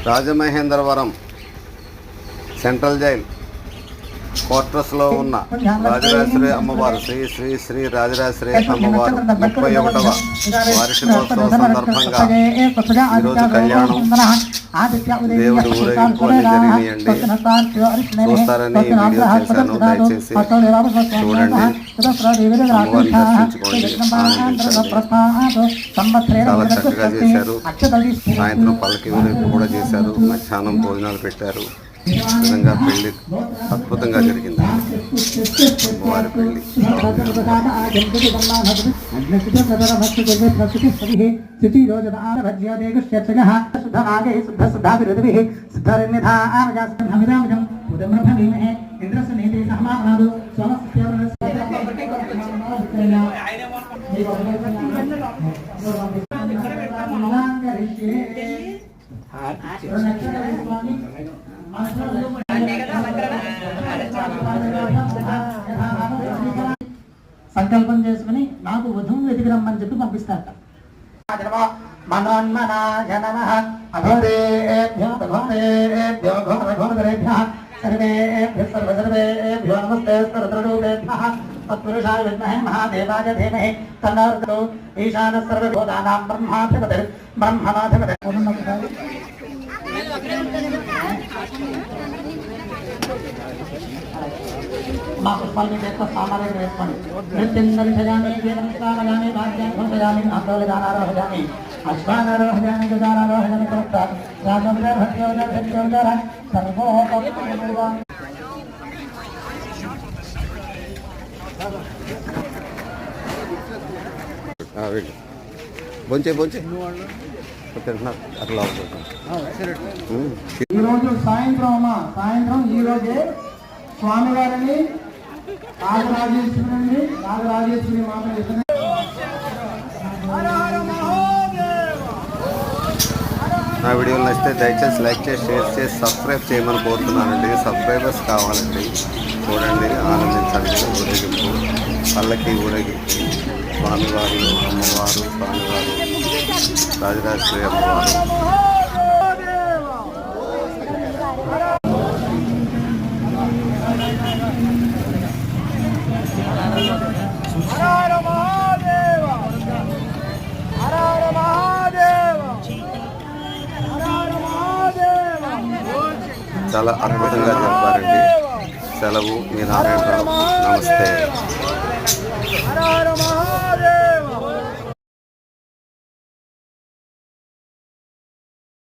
Rajamahendravaram central jail క్వార్టర్స్లో ఉన్న రాజరాజేశ్వరి అమ్మవారు శ్రీ శ్రీ శ్రీ రాజరాజేశ్వరి అమ్మవారు 31వ వార్షికోత్సవం సందర్భంగా ఈరోజు కళ్యాణం దేవుడి ఊరేగింపు అన్ని జరిగినాయండి. చూస్తారని వీడియో చేశాను, దయచేసి చూడండి, అమ్మవారిని దర్శించుకోండి, ఆనందించండి. చాలా చక్కగా చేశారు. సాయంత్రం పల్లకి ఊరేగింపు కూడా చేశారు, మధ్యాహ్నం భోజనాలు పెట్టారు. విధంగా పెళ్లి అద్భుతంగా జరిగింది. అమ్మవారి పెళ్లి సంకల్పం చేసుకుని నాకు వధువు వెతికి రమ్మని చెప్పి పంపిస్తారట. మనోన్మనాయ నమః అఘోరేభ్యో ఘోరేభ్యో ఘోరఘోరేభ్యః సర్వేభ్యః సర్వసర్వేభ్యో నమస్తే సర్వరూపేభ్యః తత్పురుషాయ విద్మహే మహాదేవాయ ధీమహి తన్నో ప్రచోదయాత్. ఈశానः సర్వభూతానాం బ్రహ్మాధిపతిర్ బ్రహ్మణాధిపతిర్. మా పుష్పాలని చేత సామాన్యం వేసుకోండి. నృత్యందరిషయామి నమస్కారామి భాగ్యాన్ని భోజయామి ఆందోళనారోహయామి అశ్వానారోహయామి గజానారోహయామి ప్రోక్తాత్ రాజోదర సర్వోప బొంచే బొంచే అట్లా. ఈరోజు సాయంత్రం ఈరోజే స్వామివారిని నాగరాజేశ్వరి మాత నా వీడియోలు నచ్చితే దయచేసి లైక్ చేసి షేర్ చేసి సబ్స్క్రైబ్ చేయమని కోరుతున్నానండి. సబ్స్క్రైబర్స్ కావాలండి. చూడండి, ఆనందించండి. ఊరేగింపు పల్లకి ఊరేగింపు స్వామివారు అమ్మవారు స్వామివారు రాజరాజేశ్వరి అమ్మవారు. చాలా అద్భుతంగా చెప్పారండి. సెలవు, మీ నారాయణరావు. నమస్తే.